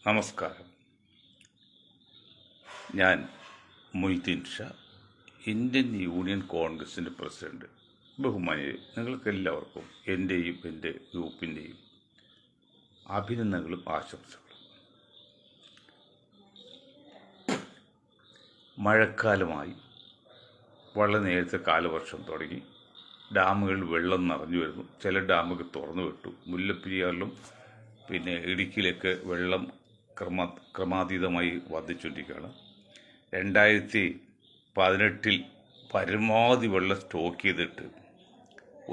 നമസ്കാരം. ഞാൻ Moideen Shah, Indian union കോൺഗ്രസിൻ്റെ പ്രസിഡന്റ്. ബഹുമാനിയെ, നിങ്ങൾക്കെല്ലാവർക്കും എൻ്റെയും എൻ്റെ ഗ്രൂപ്പിൻ്റെയും അഭിനന്ദനങ്ങളും ആശംസകളും. മഴക്കാലമായി വളരെ നേരത്തെ കാലവർഷം തുടങ്ങി. ഡാമുകളിൽ വെള്ളം നിറഞ്ഞു വരുന്നു. ചില ഡാമുകൾ തുറന്നു വിട്ടു. മുല്ലപ്പെരിയാറിലും പിന്നെ ഇടുക്കിയിലൊക്കെ വെള്ളം ക്രമാതീതമായി വർദ്ധിച്ചുകൊണ്ടിരിക്കുകയാണ്. 2018 പരമാവധി വെള്ളം സ്റ്റോക്ക് ചെയ്തിട്ട്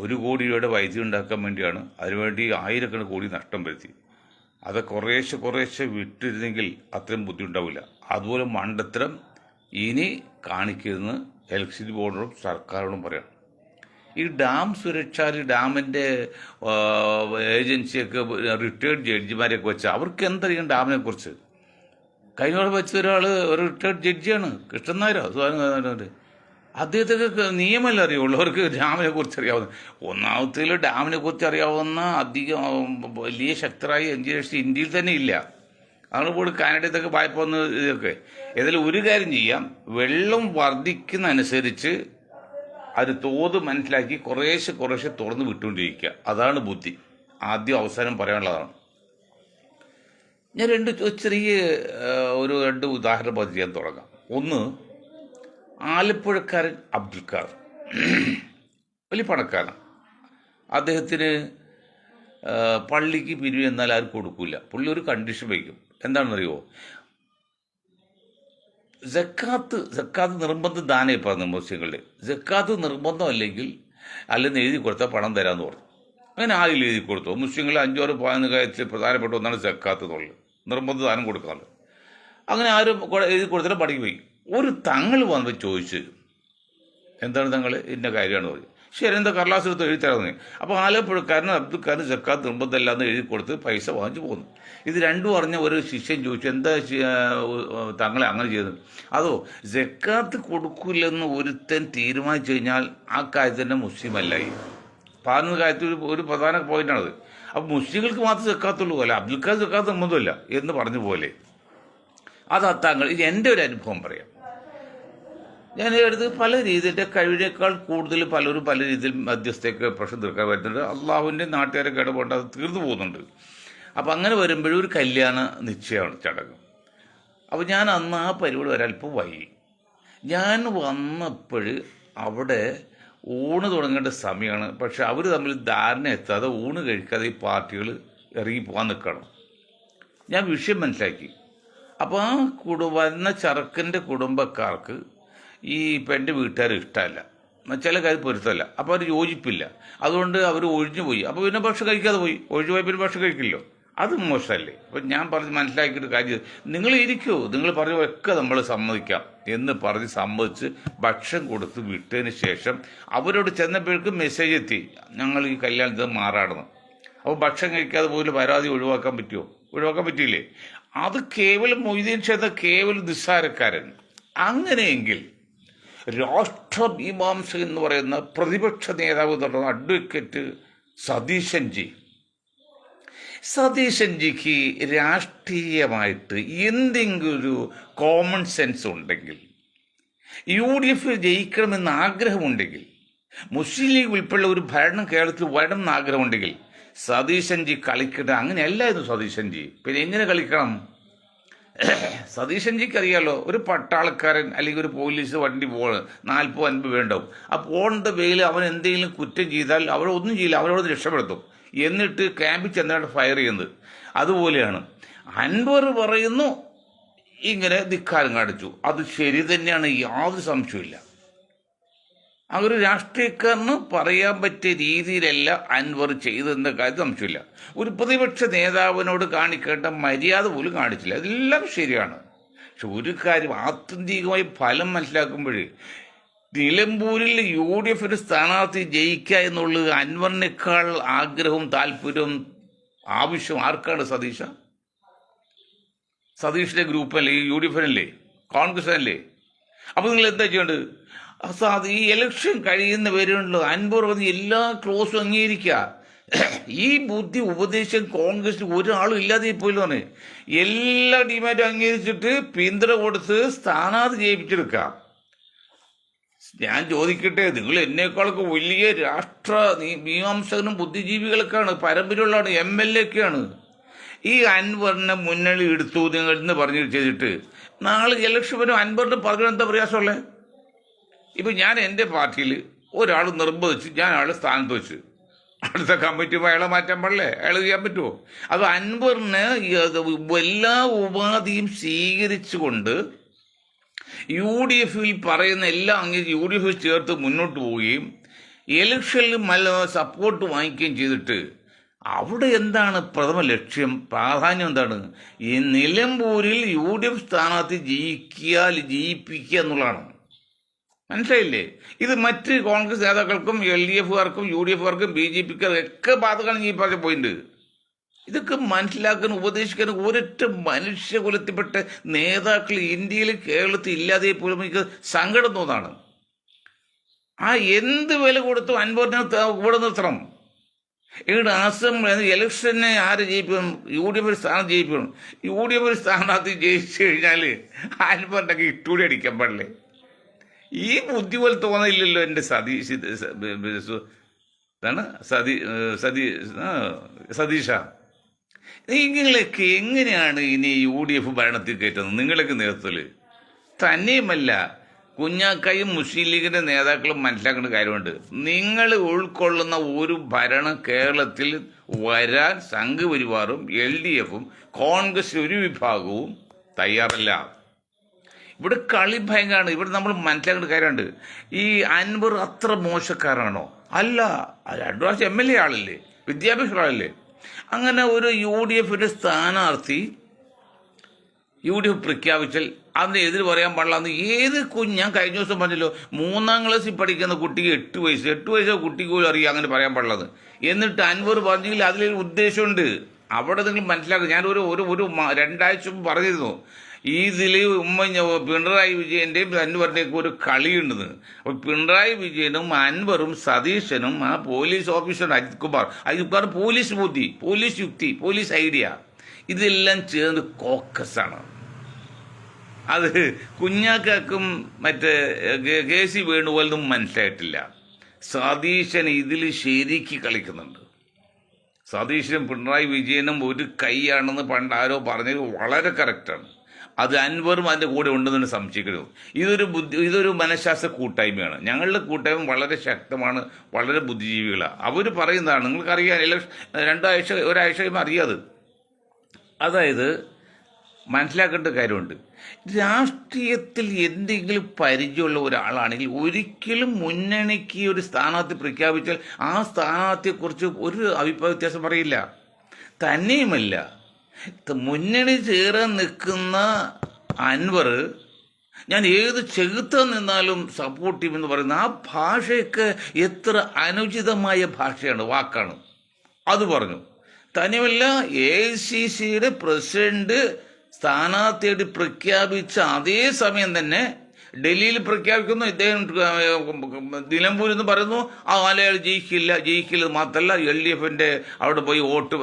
1 കോടി രൂപയുടെ വൈദ്യുതി ഉണ്ടാക്കാൻ വേണ്ടിയാണ്. അതിനുവേണ്ടി ആയിരക്കണക്കിന് കോടി നഷ്ടം വരുത്തി. അത് കുറേശ്ശെ വിട്ടിരുന്നെങ്കിൽ അത്രയും ബുദ്ധിമുട്ടാവില്ല. അതുപോലെ മണ്ടത്തരം ഇനി കാണിക്കുന്നത് ഇലക്ട്രിസിറ്റി ബോർഡിനോടും സർക്കാരിനോടും പറയാം. ഈ ഡാം സുരക്ഷ, ഡാമിൻ്റെ ഏജൻസിയൊക്കെ റിട്ടയർഡ് ജഡ്ജിമാരെയൊക്കെ വെച്ചാൽ അവർക്ക് എന്തറിയാം ഡാമിനെ കുറിച്ച്? കഴിഞ്ഞ വെച്ച ഒരാൾ ഒരു റിട്ടയർഡ് ജഡ്ജിയാണ്, കൃഷ്ണൻ നായരോ അദ്ദേഹത്തൊക്കെ നിയമമല്ല അറിയുള്ളൂ. അവർക്ക് ഡാമിനെ കുറിച്ച് അറിയാവുന്ന, ഒന്നാമത്തേൽ ഡാമിനെ കുറിച്ച് അറിയാവുന്ന അധികം വലിയ ശക്തരായ എഞ്ചിനീയേഴ്സ് ഇന്ത്യയിൽ തന്നെ ഇല്ല. നമ്മൾ പോയി കാനഡയിലൊക്കെ വായ്പ വന്ന് ഇതൊക്കെ. ഏതായാലും ഒരു കാര്യം ചെയ്യാം, വെള്ളം വർദ്ധിക്കുന്ന അനുസരിച്ച് അത് തോത് മനസ്സിലാക്കി കുറേശ്ശെ തുറന്ന് വിട്ടുകൊണ്ടിരിക്കുക. അതാണ് ബുദ്ധി. ആദ്യം അവസാനം പറയാനുള്ളതാണ്. ഞാൻ രണ്ട് ഉദാഹരണം പറഞ്ഞ് ചെയ്യാൻ തുടങ്ങാം. ഒന്ന്, ആലപ്പുഴക്കാരൻ അബ്ദുൽ ഖാദർ, വലിയ പണക്കാരനാണ്. അദ്ദേഹത്തിന് പള്ളിക്ക് പിരിവ് എന്നാൽ ആരും കൊടുക്കില്ല. പുള്ളി ഒരു കണ്ടീഷൻ വയ്ക്കും. എന്താണെന്നറിയോ? സക്കാത്ത് നിർബന്ധം ദാനേ പറഞ്ഞു മുസ്ലിങ്ങളുടെ. സക്കാത്ത് നിർബന്ധമല്ലെങ്കിൽ അല്ലെന്ന് എഴുതി കൊടുത്താൽ പണം തരാമെന്ന് പറഞ്ഞു. അങ്ങനെ ആരും എഴുതി കൊടുത്തു. മുസ്ലിങ്ങൾ 5-6 കാര്യത്തിൽ പ്രധാനപ്പെട്ട ഒന്നാണ് സക്കാത്ത് എന്നുള്ളത്, നിർബന്ധ ദാനം കൊടുക്കാനുള്ളത്. അങ്ങനെ ആരും എഴുതി കൊടുത്തിട്ട് പണിക്ക് പോയി. ഒരു തങ്ങൾ വന്നപ്പോൾ ചോദിച്ച്, എന്താണ് തങ്ങൾ? ഇന്ന കാര്യമാണ് പറഞ്ഞു. ശരി, എന്താ കടലാസ് എടുത്ത് എഴുതി തരാമെന്ന്. അപ്പോൾ ആലപ്പുഴക്കാരന് അബ്ദുൽക്കാരന് സക്കാത്ത് നിർബന്ധമില്ലാന്ന് എഴുതി കൊടുത്ത് പൈസ വാങ്ങിച്ചു പോകുന്നു. ഇത് രണ്ടും അറിഞ്ഞ ഒരു ശിഷ്യൻ ചോദിച്ചു, എന്താ തങ്ങളെ അങ്ങനെ ചെയ്തത്? അതോ സക്കാത്ത് കൊടുക്കില്ലെന്ന് ഒരുത്തൻ തീരുമാനിച്ചു കഴിഞ്ഞാൽ ആ കാര്യത്തിൻ്റെ മുസ്ലിം അല്ലായി. പറഞ്ഞ കാര്യത്തിൽ ഒരു പ്രധാന പോയിന്റാണത്. അപ്പോൾ മുസ്ലിങ്ങൾക്ക് മാത്രം സക്കാത്തുള്ളൂ, അല്ല അബ്ദുൽക്കാർ സക്കാത്ത് നിർബന്ധമില്ല എന്ന് പറഞ്ഞ പോലെ. അതാ തങ്ങൾ. ഇത് എൻ്റെ ഒരു അനുഭവം പറയാം. ഞാൻ എടുത്ത് പല രീതിയുടെ കഴിവിനേക്കാൾ കൂടുതൽ പലരും പല രീതിയിൽ മധ്യസ്ഥയൊക്കെ പ്രശ്നം തീർക്കാൻ വരുന്നുണ്ട്. അള്ളാഹുവിൻ്റെ നാട്ടുകാരൊക്കെ ഇടപെട്ട് അത് തീർന്നു പോകുന്നുണ്ട്. അപ്പം അങ്ങനെ വരുമ്പോഴും ഒരു കല്യാണ നിശ്ചയമാണ് ചടങ്ങ്. അപ്പോൾ ഞാൻ അന്ന് ആ പരിപാടി ഒരല്പം വൈകി. ഞാൻ വന്നപ്പോൾ അവിടെ ഊണ് തുടങ്ങേണ്ട സമയമാണ്. പക്ഷെ അവർ തമ്മിൽ ധാരണ എത്താതെ ഊണ് കഴിക്കാതെ ഈ പാർട്ടികൾ ഇറങ്ങിപ്പോകാൻ നിൽക്കണം. ഞാൻ വിഷയം മനസ്സിലാക്കി. അപ്പോൾ ആ വരുന്ന ചെറുക്കൻ്റെ കുടുംബക്കാർക്ക് ഈ പെണ്ണിൻ്റെ വീട്ടുകാർ ഇഷ്ടമല്ല, ചില കാര്യം പൊരുത്തമല്ല. അപ്പോൾ അവർ യോജിപ്പില്ല. അതുകൊണ്ട് അവർ ഒഴിഞ്ഞു പോയി. അപ്പോൾ പിന്നെ ഭക്ഷണം കഴിക്കാതെ പോയി. ഒഴിഞ്ഞു പോയി പിന്നെ ഭക്ഷണം കഴിക്കില്ലോ. അത് മോശമല്ലേ? അപ്പം ഞാൻ പറഞ്ഞ് മനസ്സിലാക്കിയിട്ട് കാര്യം, നിങ്ങൾ ഇരിക്കുമോ, നിങ്ങൾ പറഞ്ഞൊക്കെ നമ്മൾ സമ്മതിക്കാം എന്ന് പറഞ്ഞ് സമ്മതിച്ച് ഭക്ഷണം കൊടുത്ത് വിട്ടതിന് ശേഷം അവരോട് ചെന്നപ്പോഴേക്കും മെസ്സേജ് എത്തി, ഞങ്ങൾ ഈ കല്യാണത്തിൽ മാറാടണം. അപ്പോൾ ഭക്ഷണം കഴിക്കാതെ പോലും പരാതി ഒഴിവാക്കാൻ പറ്റുമോ? ഒഴിവാക്കാൻ പറ്റിയില്ലേ? അത് കേവലം മൊയ്തീൻ ഷാ എന്ന കേവലം നിസ്സാരക്കാരൻ. അങ്ങനെയെങ്കിൽ രാഷ്ട്രമീമാംസ എന്ന് പറയുന്ന പ്രതിപക്ഷ നേതാവ് തുടർന്ന അഡ്വക്കേറ്റ് സതീശൻജിക്ക് രാഷ്ട്രീയമായിട്ട് എന്തെങ്കിലും ഒരു കോമൺ സെൻസ് ഉണ്ടെങ്കിൽ, UDF ജയിക്കണമെന്ന് ആഗ്രഹമുണ്ടെങ്കിൽ, മുസ്ലിം ലീഗ് ഉൾപ്പെടെ ഒരു ഭരണം കേരളത്തിൽ വരണം എന്ന് ആഗ്രഹമുണ്ടെങ്കിൽ സതീശൻജി കളിക്കട്ടെ. അങ്ങനെയല്ലായിരുന്നു സതീശൻജി. പിന്നെ എങ്ങനെ കളിക്കണം? സതീശൻജിക്ക് അറിയാലോ, ഒരു പട്ടാളക്കാരൻ അല്ലെങ്കിൽ ഒരു പോലീസ് വണ്ടി 40-50 വേണ്ടാവും. ആ പോകേണ്ട വേയിൽ അവൻ എന്തെങ്കിലും കുറ്റം ചെയ്താൽ അവരൊന്നും ചെയ്യില്ല, അവരോട് രക്ഷപ്പെടുത്തും. എന്നിട്ട് ക്യാമ്പിൽ ചെന്നാണ് ഫയർ ചെയ്യുന്നത്. അതുപോലെയാണ് അൻവർ പറയുന്നു, ഇങ്ങനെ ധിക്കാരം കാണിച്ചു. അത് ശരി തന്നെയാണ്, യാതൊരു സംശയമില്ല. ആ ഒരു രാഷ്ട്രീയക്കാരന് പറയാൻ പറ്റിയ രീതിയിലല്ല അൻവർ ചെയ്തതെന്ന കാര്യം സംശയമില്ല. ഒരു പ്രതിപക്ഷ നേതാവിനോട് കാണിക്കേണ്ട മര്യാദ പോലും കാണിച്ചില്ല. അതെല്ലാം ശരിയാണ്. പക്ഷെ ഒരു കാര്യം, ആത്യന്തികമായി ഫലം മനസ്സിലാക്കുമ്പോൾ നിലമ്പൂരിൽ UDF സ്ഥാനാർത്ഥി ജയിക്കുക എന്നുള്ളത് അൻവറിനേക്കാൾ ആഗ്രഹവും താല്പര്യവും ആവശ്യം ആർക്കാണ്? സതീഷിന്റെ ഗ്രൂപ്പല്ലേ, UDF-നല്ലേ, കോൺഗ്രസിനല്ലേ? അപ്പോൾ നിങ്ങൾ എന്താ ചെയ്യേണ്ടത്? ഈ ഇലക്ഷൻ കഴിയുന്ന പേരുണ്ടല്ലോ, അൻവർ പറഞ്ഞ് എല്ലാ ക്ലോസും അംഗീകരിക്കുക. ഈ ബുദ്ധി ഉപദേശം കോൺഗ്രസിൽ ഒരാളും ഇല്ലാതെ പോയില്ലാണ്. എല്ലാ ഡിമാൻഡും അംഗീകരിച്ചിട്ട് പിന്തുണ കൊടുത്ത് സ്ഥാനാർത്ഥി ജയിപ്പിച്ചെടുക്കാം. ഞാൻ ചോദിക്കട്ടെ, നിങ്ങൾ എന്നേക്കാളൊക്കെ വലിയ രാഷ്ട്ര മീമാംസകനും ബുദ്ധിജീവികളൊക്കെയാണ്, പരമ്പരയുള്ളതാണ്, MLA ഒക്കെയാണ്. ഈ അൻവറിനെ മുന്നണി എടുത്തു നിങ്ങൾ എന്ന് പറഞ്ഞു ചെയ്തിട്ട് നാളെ ഇലക്ഷൻ വരും അൻവറിന് പറഞ്ഞു എന്താ പ്രയാസമുള്ളത്? ഇപ്പം ഞാൻ എൻ്റെ പാർട്ടിയിൽ ഒരാൾ നിർബന്ധിച്ച് ഞാൻ അയാളെ സ്ഥാനത്ത് വെച്ച് അടുത്ത കമ്മിറ്റി അയാളെ മാറ്റാൻ പാടില്ലേ? അയാൾ ചെയ്യാൻ പറ്റുമോ? അത് അൻവറിന് എല്ലാ ഉപാധിയും സ്വീകരിച്ചുകൊണ്ട് UDF-ൽ പറയുന്ന എല്ലാം UDF ചേർത്ത് മുന്നോട്ട് പോവുകയും ഇലക്ഷനിൽ സപ്പോർട്ട് വാങ്ങിക്കുകയും ചെയ്തിട്ട് അവിടെ എന്താണ് പ്രഥമ ലക്ഷ്യം, പ്രാധാന്യം എന്താണ്? ഈ നിലമ്പൂരിൽ UDF സ്ഥാനാർത്ഥി ജയിപ്പിക്കുക എന്നുള്ളതാണ്. മനസ്സിലായില്ലേ? ഇത് മറ്റ് കോൺഗ്രസ് നേതാക്കൾക്കും LDF-കാർക്കും UDF-കാർക്കും BJP-ക്കാർക്കും ഒക്കെ ബാധകമാണ് ഈ പറഞ്ഞ പോയിന്റ്. ഇതൊക്കെ മനസ്സിലാക്കാനും ഉപദേശിക്കാനും ഒരൊറ്റ മനുഷ്യകുലത്തിൽപ്പെട്ട നേതാക്കൾ ഇന്ത്യയിൽ കേരളത്തിൽ ഇല്ലാതെ പോലും എനിക്ക് സങ്കടം തോന്നാണ്. ആ എന്ത് വില കൊടുത്തും അൻവറിനെ ഇവിടെ നിർത്തണം. ഇവിടെ അസംബ്ലി ഇലക്ഷനെ ആര് ജയിപ്പിക്കണം? UDF സ്ഥാനം ജയിപ്പിക്കണം. UDF സ്ഥാനാർത്ഥി ജയിച്ചു കഴിഞ്ഞാൽ അൻവറിൻ്റെ ഇട്ടൂടി അടിക്കാൻ പാടില്ലേ? ഈ ബുദ്ധി പോലെ തോന്നില്ലല്ലോ എൻ്റെ സതീഷ. നിങ്ങളൊക്കെ എങ്ങനെയാണ് ഇനി UDF ഭരണത്തിൽ കയറ്റുന്നത്? നിങ്ങളൊക്കെ നേതൃത്വത്തിൽ തന്നെയുമല്ല, കുഞ്ഞാക്കായും മുസ്ലിം ലീഗിൻ്റെ നേതാക്കളും മനസ്സിലാക്കേണ്ട കാര്യമുണ്ട്. നിങ്ങൾ ഉൾക്കൊള്ളുന്ന ഒരു ഭരണം കേരളത്തിൽ വരാൻ സംഘപരിവാറും LDF-ഉം കോൺഗ്രസ് ഒരു വിഭാഗവും തയ്യാറല്ല. ഇവിടെ കളി ഭയങ്കരമാണ്. ഇവിടെ നമ്മൾ മനസ്സിലാക്കേണ്ട കാര്യമുണ്ട്. ഈ അൻവർ അത്ര മോശക്കാരാണോ? അല്ല. 2 വർഷം MLA ആളല്ലേ, വിദ്യാഭ്യാസ ആളല്ലേ. അങ്ങനെ ഒരു UDF-ന്റെ സ്ഥാനാർത്ഥി UDF പ്രഖ്യാപിച്ചാൽ അതിന് എതിര് പറയാൻ പാടില്ല എന്ന് ഏത് ഞാൻ കഴിഞ്ഞ ദിവസം പറഞ്ഞല്ലോ, 3ാം ക്ലാസ്സിൽ പഠിക്കുന്ന കുട്ടിക്ക് 8 വയസ്സോ കുട്ടിക്ക് പോലും അറിയാം അങ്ങനെ പറയാൻ പാടില്ലത്. എന്നിട്ട് അൻവർ പറഞ്ഞെങ്കിൽ അതിലൊരു ഉദ്ദേശമുണ്ട്. അവിടെ നിങ്ങൾ മനസ്സിലാക്കുക. ഞാനൊരു 2 ആഴ്ച മുമ്പ് പറഞ്ഞിരുന്നു, ഇതിൽ പിണറായി വിജയൻ്റെയും അൻവറിൻ്റെയൊക്കെ ഒരു കളിയുണ്ടെന്ന്. അപ്പോൾ പിണറായി വിജയനും അൻവറും സതീശനും ആ police officer Ajith Kumar police ബുദ്ധി, പോലീസ് യുക്തി, പോലീസ് ഐഡിയ ഇതെല്ലാം ചേർന്ന് കോക്കസാണ്. അത് കുഞ്ഞാക്കും മറ്റേ KC വേണുപോലൊന്നും മനസ്സിലായിട്ടില്ല. സതീശൻ ഇതിൽ ശരിക്ക് കളിക്കുന്നുണ്ട്. സതീശനും പിണറായി വിജയനും ഒരു കൈയാണെന്ന് പണ്ട് ആരോ പറഞ്ഞത് വളരെ കറക്റ്റാണ്. അത് അൻവറും അതിൻ്റെ കൂടെ ഉണ്ടെന്ന് സംശയിക്കരുത്. ഇതൊരു മനഃശാസ്ത്ര കൂട്ടായ്മയാണ്. ഞങ്ങളുടെ കൂട്ടായ്മ വളരെ ശക്തമാണ്, വളരെ ബുദ്ധിജീവികളാണ്. അവർ പറയുന്നതാണ്, നിങ്ങൾക്കറിയാം. ഒരാഴ്ച കഴിയുമ്പോൾ അറിയാത്. അതായത് മനസ്സിലാക്കേണ്ട കാര്യമുണ്ട്. രാഷ്ട്രീയത്തിൽ എന്തെങ്കിലും പരിചയമുള്ള ഒരാളാണെങ്കിൽ ഒരിക്കലും മുന്നണിക്ക് ഒരു സ്ഥാനാർത്ഥി പ്രഖ്യാപിച്ചാൽ ആ സ്ഥാനാർത്ഥിയെക്കുറിച്ച് ഒരു അഭിപ്രായ വ്യത്യാസം പറയില്ല. തന്നെയുമല്ല, മുന്നണി ചേരാൻ നിൽക്കുന്ന അൻവർ ഞാൻ ഏത് ചെകുത്താൻ നിന്നാലും സപ്പോർട്ട് ചെയ്യുമെന്ന് പറയുന്ന ആ ഭാഷയൊക്കെ എത്ര അനുചിതമായ ഭാഷയാണ്, വാക്കാണ്. അത് പറഞ്ഞു. തന്നെയുമല്ല, AICCയുടെ പ്രസിഡന്റ് സ്ഥാനാർത്ഥിയായിട്ട് പ്രഖ്യാപിച്ച അതേ സമയം തന്നെ ഡൽഹിയിൽ പ്രഖ്യാപിക്കുന്നു, ഇദ്ദേഹം നിലമ്പൂരിൽ നിന്ന് പറയുന്നു അയാൾ ജയിക്കില്ല മാത്രമല്ല LDF-ന്റെ അവിടെ പോയി വോട്ട്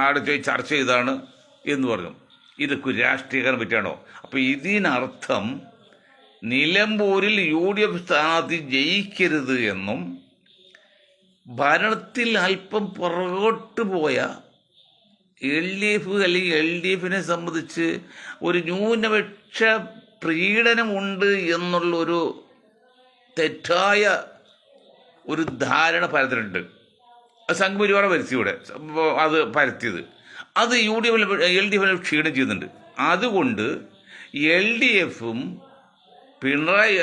അവിടെ പോയി ചർച്ച ചെയ്താണ് എന്ന് പറഞ്ഞു. ഇതൊക്കെ രാഷ്ട്രീയക്കാരനെ പറ്റിയാണോ? അപ്പോൾ ഇതിനർത്ഥം നിലമ്പൂരിൽ UDF സ്ഥാനാർത്ഥി ജയിക്കരുത് എന്നും ഭരണത്തിൽ അല്പം പുറകോട്ട് പോയ LDF അല്ലെങ്കിൽ LDF-നെ സംബന്ധിച്ച് ഒരു ന്യൂനപക്ഷ പ്രീഡനമുണ്ട് എന്നുള്ളൊരു തെറ്റായ ഒരു ധാരണ പരത്തിലുണ്ട്. സംഘപരിവാർ വരുത്തിയൂടെ അത് പരത്തിയത് അത് LDF-നെ ക്ഷീണം ചെയ്യുന്നുണ്ട്. അതുകൊണ്ട് LDF-ഉം പിണറായി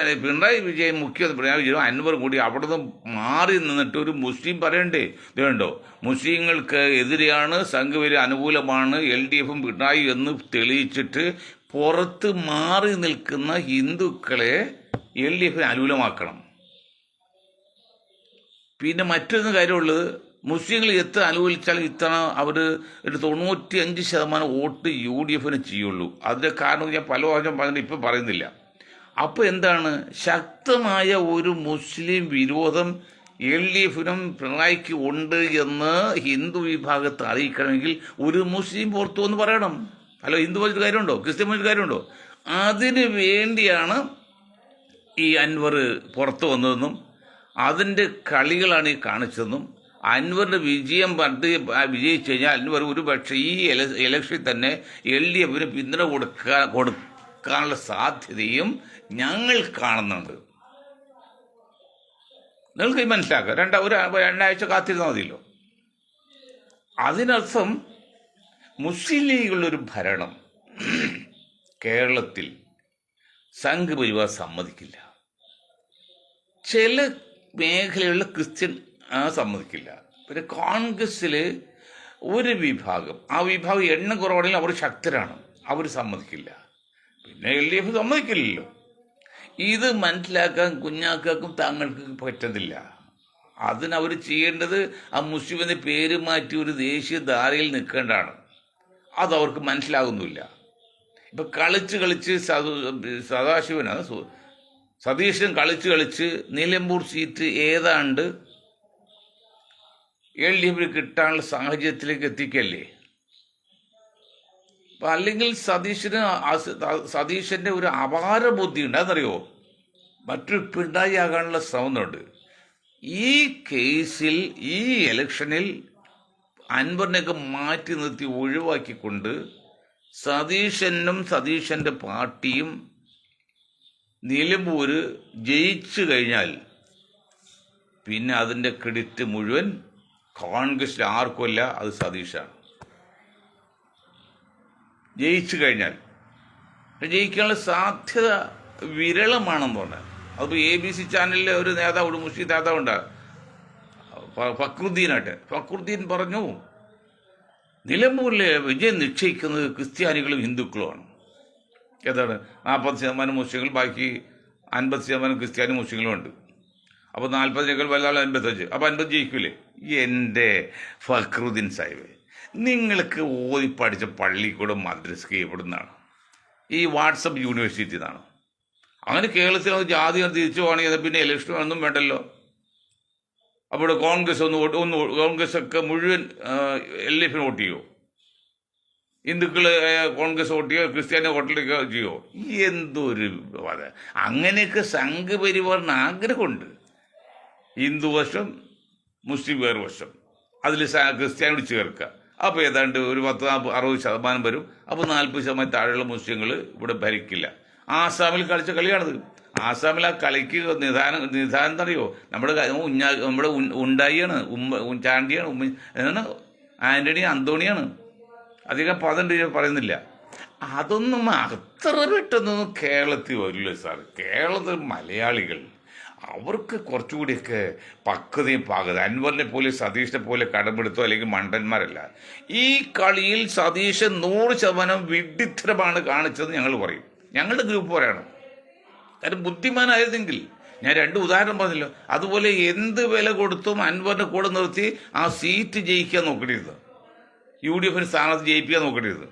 വിജയൻ പിണറായി വിജയൻ അൻവറും കൂടി അവിടെ നിന്ന് മാറി നിന്നിട്ട് ഒരു മുസ്ലിം പറയണ്ടേ, ഇതുണ്ടോ മുസ്ലിങ്ങൾക്ക് എതിരെയാണ്, സംഘപരിവാർ അനുകൂലമാണ് LDF-ഉം പിണറായി എന്ന് തെളിയിച്ചിട്ട് പുറത്ത് മാറി നിൽക്കുന്ന ഹിന്ദുക്കളെ LDF-ന് അനുകൂലമാക്കണം. പിന്നെ മറ്റൊരു കാര്യമുള്ളത്, മുസ്ലിങ്ങൾ എത്ര അനുകൂലിച്ചാലും ഇത്തവണ അവർ ഒരു 95% വോട്ട് UDF-ന് ചെയ്യുള്ളൂ. അതിൻ്റെ കാരണം ഞാൻ പല പ്രാവശ്യം പറഞ്ഞിട്ട് ഇപ്പം പറയുന്നില്ല. അപ്പോൾ എന്താണ്, ശക്തമായ ഒരു മുസ്ലിം വിരോധം LDFിനും പിണറായിക്ക് ഉണ്ട് എന്ന് ഹിന്ദു വിഭാഗത്തെ അറിയിക്കണമെങ്കിൽ ഒരു മുസ്ലിം പുറത്തു എന്ന് പറയണം. അല്ല, ഹിന്ദു പറഞ്ഞിട്ട് കാര്യമുണ്ടോ? ക്രിസ്ത്യൻ പറഞ്ഞിട്ട് കാര്യമുണ്ടോ? അതിന് വേണ്ടിയാണ് ഈ അൻവർ പുറത്തു വന്നതെന്നും അതിൻ്റെ കളികളാണ് ഈ കാണിച്ചതെന്നും അൻവറിൻ്റെ വിജയം പണ്ട് വിജയിച്ചു കഴിഞ്ഞാൽ അൻവർ ഒരു പക്ഷേ ഈ ഇലക്ഷനിൽ തന്നെ LDFിന് പിന്തുണ കൊടുക്കാനുള്ള സാധ്യതയും ഞങ്ങൾ കാണുന്നുണ്ട്. നിങ്ങൾക്ക് മനസ്സിലാക്കാം. രണ്ടാഴ്ച കാത്തിരുന്നാൽ മതിയല്ലോ. അതിനർത്ഥം മുസ്ലിം ലീഗുള്ളൊരു ഭരണം കേരളത്തിൽ സംഘ് പരിവാർ സമ്മതിക്കില്ല. ചില മേഖലകളിൽ ക്രിസ്ത്യൻ സമ്മതിക്കില്ല. പിന്നെ കോൺഗ്രസ്സിൽ ഒരു വിഭാഗം, ആ വിഭാഗം എണ്ണം കുറവാണെങ്കിൽ അവർ ശക്തരാണ്, അവർ സമ്മതിക്കില്ല. പിന്നെ LDF സമ്മതിക്കില്ലല്ലോ. ഇത് മനസ്സിലാക്കാൻ കുഞ്ഞാക്കും താങ്കൾക്ക് പറ്റുന്നില്ല. അതിനവർ ചെയ്യേണ്ടത് ആ മുസ്ലിമിൻ്റെ പേര് മാറ്റി ഒരു ദേശീയ ധാരയിൽ നിൽക്കേണ്ടതാണ്. അതവർക്ക് മനസ്സിലാകുന്നില്ല. ഇപ്പം കളിച്ച് സദാശിവനാണ് സതീശൻ കളിച്ച് നിലമ്പൂർ സീറ്റ് ഏതാണ്ട് LDFിന് കിട്ടാനുള്ള സാഹചര്യത്തിലേക്ക് എത്തിക്കല്ലേ. അപ്പം അല്ലെങ്കിൽ സതീശൻ്റെ ഒരു അപാര ബുദ്ധിയുണ്ട്. അതെന്നറിയോ, മറ്റൊരു പിണറായി ആകാനുള്ള ശ്രമമുണ്ട്. ഈ കേസിൽ ഈ ഇലക്ഷനിൽ അൻവറിനെയൊക്കെ മാറ്റി നിർത്തി ഒഴിവാക്കിക്കൊണ്ട് സതീശനും സതീശൻ്റെ പാർട്ടിയും നിലമ്പൂര് ജയിച്ചു കഴിഞ്ഞാൽ പിന്നെ അതിൻ്റെ ക്രെഡിറ്റ് മുഴുവൻ കോൺഗ്രസിൽ ആർക്കുമല്ല, അത് സതീശാണ്. ജയിച്ചു കഴിഞ്ഞാൽ ജയിക്കാനുള്ള സാധ്യത വിരളമാണെന്ന് പറഞ്ഞാൽ അതിപ്പോൾ ABC ചാനലിലെ ഒരു നേതാവ്, ഒരു മുസ്ലിം നേതാവുണ്ട്, ഫക്രുദ്ദീൻ പറഞ്ഞു, നിലമ്പൂരിലെ വിജയം നിശ്ചയിക്കുന്നത് ക്രിസ്ത്യാനികളും ഹിന്ദുക്കളുമാണ്. ഏതാണ്? 40% മുസ്ലിങ്ങൾ, ബാക്കി 50% ക്രിസ്ത്യാനി മുസ്ലിങ്ങളും ഉണ്ട്. അപ്പോൾ 40 വലുതാണ് 55, അപ്പോൾ 50 ജയിക്കൂലേ? എൻ്റെ ഫക്രുദ്ദീൻ സാഹിബ്, നിങ്ങൾക്ക് ഓതി പഠിച്ച പള്ളിക്കൂടം മദ്രസക്ക് എവിടുന്നാണ്? ഈ വാട്സപ്പ് യൂണിവേഴ്സിറ്റി നിന്നാണ്. അങ്ങനെ കേരളത്തിൽ ജാതി തിരിച്ചു പോകണമെങ്കിൽ പിന്നെ ഇലക്ഷൻ ഒന്നും വേണ്ടല്ലോ. അപ്പോൾ കോൺഗ്രസ് ഒക്കെ മുഴുവൻ LDFിന് വോട്ട് ചെയ്യുമോ? ഹിന്ദുക്കൾ കോൺഗ്രസ് വോട്ട് ചെയ്യോ? ക്രിസ്ത്യാനി വോട്ടിലേക്ക് ചെയ്യോ? എന്തൊരു അങ്ങനെയൊക്കെ സംഘ് പരിവാറിന് ആഗ്രഹമുണ്ട്. ഹിന്ദു വശം, മുസ്ലിം വേറെ വശം, അതിൽ ക്രിസ്ത്യാനിയോട് ചേർക്കുക. അപ്പോൾ ഏതാണ്ട് ഒരു 60% വരും. അപ്പോൾ 40% താഴെയുള്ള മുസ്ലിങ്ങൾ ഇവിടെ ഭരിക്കില്ല. ആസാമിൽ കളിച്ച കളിയാണിത്. ആസാമിൽ ആ കളിക്ക് നിധാനം എന്നറിയോ? നമ്മുടെ ഉണ്ടായിയാണ്, ചാണ്ടിയാണ്, എന്താണ് ആന്റണി അന്തോണിയാണ്. അധികം പദം പറയുന്നില്ല. അതൊന്നും അത്ര പെട്ടെന്നൊന്നും കേരളത്തിൽ വരില്ല സാർ. കേരളത്തിൽ മലയാളികൾ അവർക്ക് കുറച്ചുകൂടിയൊക്കെ പക്വതയും പാകത. അൻവറിനെ പോലെ സതീഷിനെ പോലെ കടമെടുത്തോ അല്ലെങ്കിൽ മണ്ടന്മാരല്ല. ഈ കളിയിൽ സതീശൻ 100% വിഡ്ഢിത്തരമാണ് കാണിച്ചത് ഞങ്ങൾ പറയും. ഞങ്ങളുടെ ഗ്രൂപ്പ് പറയണം. കാര്യം ബുദ്ധിമാനായിരുന്നെങ്കിൽ, ഞാൻ 2 ഉദാഹരണം പറഞ്ഞല്ലോ, അതുപോലെ എന്ത് വില കൊടുത്തും അൻവറിനെ കൂടെ നിർത്തി ആ സീറ്റ് ജയിക്കാൻ നോക്കരുത്, UDFിന് സ്ഥാനത്ത് ജയിപ്പിക്കാൻ നോക്കരുത്.